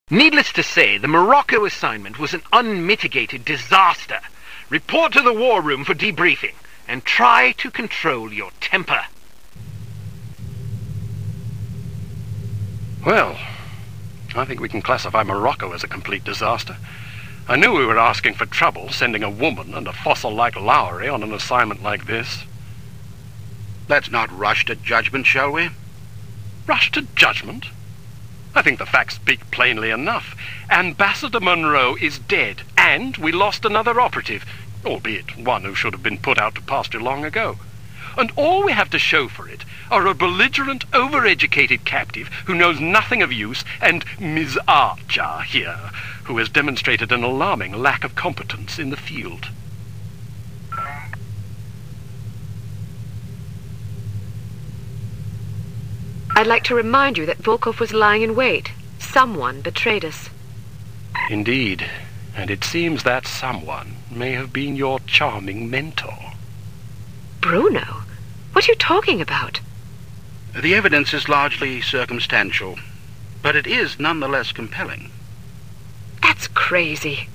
Needless to say, the Morocco assignment was an unmitigated disaster. Report to the war room for debriefing, and try to control your temper. Well, I think we can classify Morocco as a complete disaster. I knew we were asking for trouble, sending a woman and a fossil like Lowry on an assignment like this. Let's not rush to judgment, shall we? Rush to judgment? I think the facts speak plainly enough. Ambassador Monroe is dead, and we lost another operative, albeit one who should have been put out to pasture long ago. And all we have to show for it are a belligerent, overeducated captive who knows nothing of use, and Ms. Archer here, who has demonstrated an alarming lack of competence in the field. I'd like to remind you that Volkov was lying in wait. Someone betrayed us. Indeed, and it seems that someone may have been your charming mentor. Bruno? What are you talking about? The evidence is largely circumstantial, but it is nonetheless compelling. That's crazy.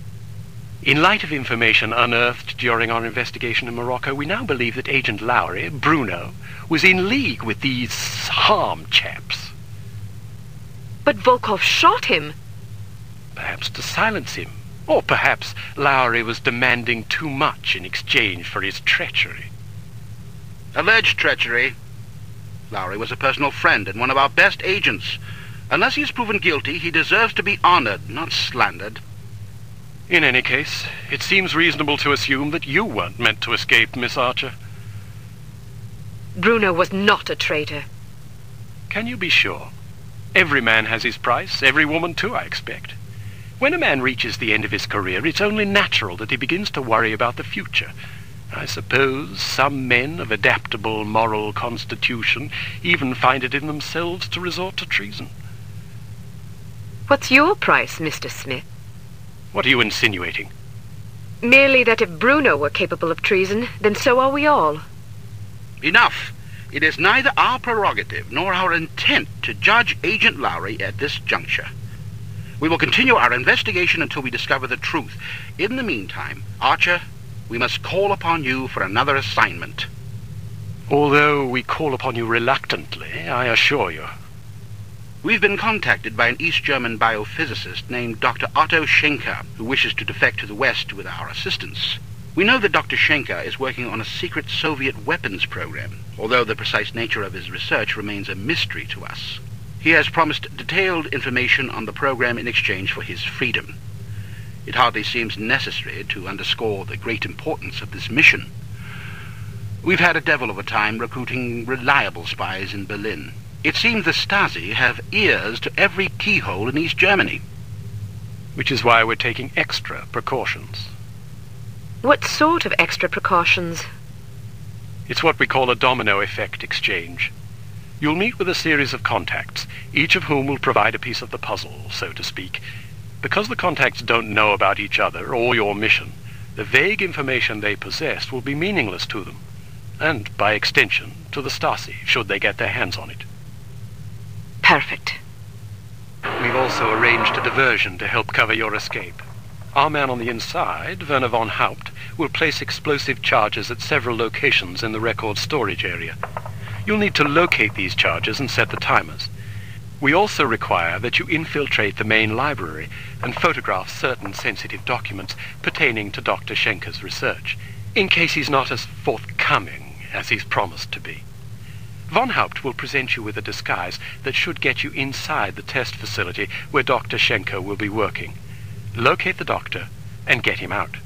In light of information unearthed during our investigation in Morocco, we now believe that Agent Lowry, Bruno, was in league with these harm chaps. But Volkov shot him. Perhaps to silence him. Or perhaps Lowry was demanding too much in exchange for his treachery. Alleged treachery. Lowry was a personal friend and one of our best agents. Unless he is proven guilty, he deserves to be honored, not slandered. In any case, it seems reasonable to assume that you weren't meant to escape, Miss Archer. Bruno was not a traitor. Can you be sure? Every man has his price, every woman too, I expect. When a man reaches the end of his career, it's only natural that he begins to worry about the future. I suppose some men of adaptable moral constitution even find it in themselves to resort to treason. What's your price, Mr. Smith? What are you insinuating? Merely that if Bruno were capable of treason, then so are we all. Enough. It is neither our prerogative nor our intent to judge Agent Lowry at this juncture. We will continue our investigation until we discover the truth. In the meantime, Archer, we must call upon you for another assignment. Although we call upon you reluctantly, I assure you. We've been contacted by an East German biophysicist named Dr. Otto Schenker, who wishes to defect to the West with our assistance. We know that Dr. Schenker is working on a secret Soviet weapons program, although the precise nature of his research remains a mystery to us. He has promised detailed information on the program in exchange for his freedom. It hardly seems necessary to underscore the great importance of this mission. We've had a devil of a time recruiting reliable spies in Berlin. It seems the Stasi have ears to every keyhole in East Germany. Which is why we're taking extra precautions. What sort of extra precautions? It's what we call a domino effect exchange. You'll meet with a series of contacts, each of whom will provide a piece of the puzzle, so to speak. Because the contacts don't know about each other or your mission, the vague information they possess will be meaningless to them, and, by extension, to the Stasi, should they get their hands on it. Perfect. We've also arranged a diversion to help cover your escape. Our man on the inside, Werner von Haupt, will place explosive charges at several locations in the record storage area. You'll need to locate these charges and set the timers. We also require that you infiltrate the main library and photograph certain sensitive documents pertaining to Dr. Schenker's research, in case he's not as forthcoming as he's promised to be. Von Haupt will present you with a disguise that should get you inside the test facility where Dr. Schenker will be working. Locate the doctor and get him out.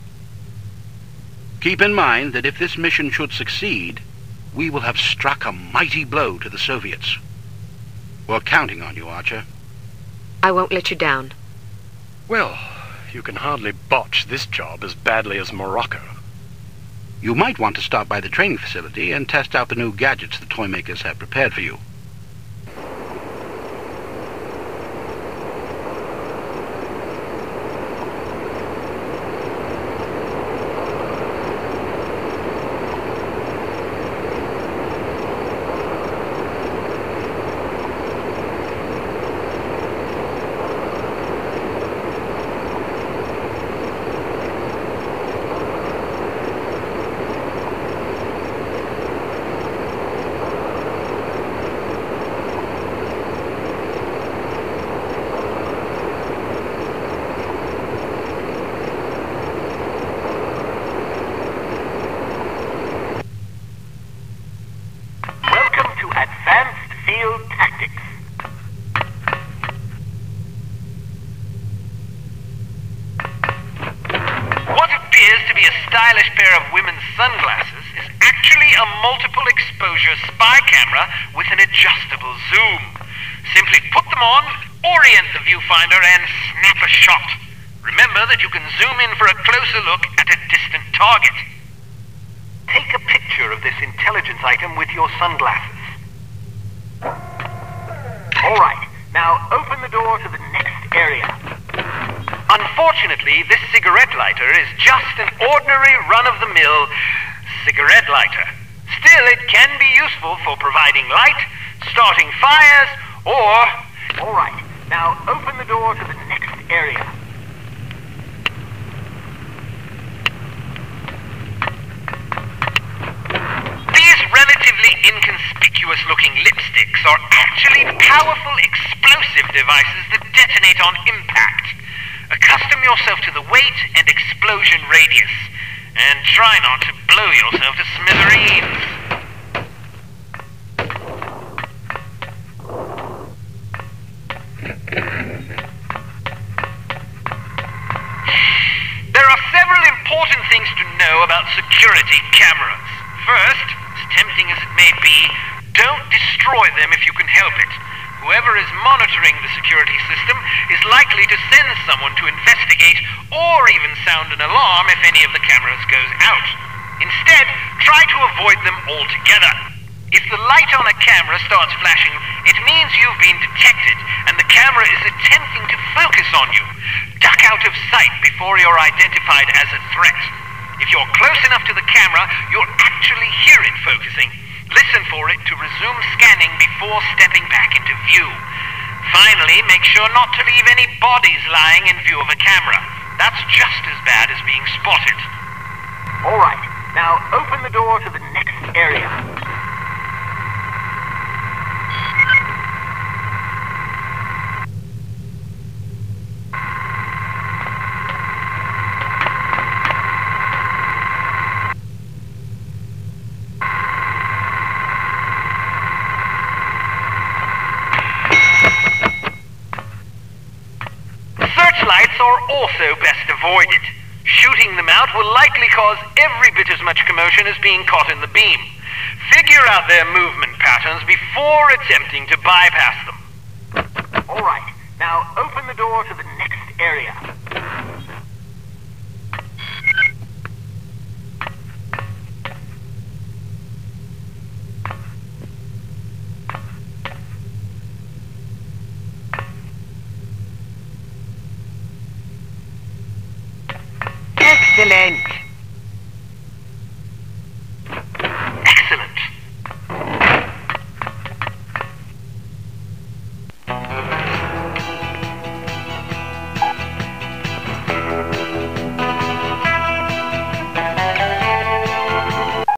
Keep in mind that if this mission should succeed, we will have struck a mighty blow to the Soviets. We're counting on you, Archer. I won't let you down. Well, you can hardly botch this job as badly as Morocco. You might want to stop by the training facility and test out the new gadgets the toy makers have prepared for you. stylish pair of women's sunglasses is actually a multiple exposure spy camera with an adjustable zoom. Simply put them on, orient the viewfinder, and snap a shot. Remember that you can zoom in for a closer look at a distant target. Take a picture of this intelligence item with your sunglasses. All right, now open the door to the next area. Unfortunately, this cigarette lighter is just an ordinary run-of-the-mill cigarette lighter. Still, it can be useful for providing light, starting fires, or... All right, now open the door to the next area. These relatively inconspicuous-looking lipsticks are actually powerful explosive devices that detonate on impact. Accustom yourself to the weight and explosion radius, and try not to blow yourself to smithereens. There are several important things to know about security cameras. First, as tempting as it may be, don't destroy them if you can help it. Whoever is monitoring the security system is likely to send someone to investigate or even sound an alarm if any of the cameras goes out. Instead, try to avoid them altogether. If the light on a camera starts flashing, it means you've been detected and the camera is attempting to focus on you. Duck out of sight before you're identified as a threat. If you're close enough to the camera, you'll actually hear it focusing. Listen for it to resume scanning before stepping back into view. Finally, make sure not to leave any bodies lying in view of a camera. That's just as bad as being spotted. All right, now open the door to the next area. Searchlights are also best avoided. Shooting them out will likely cause every bit as much commotion as being caught in the beam. Figure out their movement patterns before attempting to bypass them. All right, now open the door to the next area. Excellent.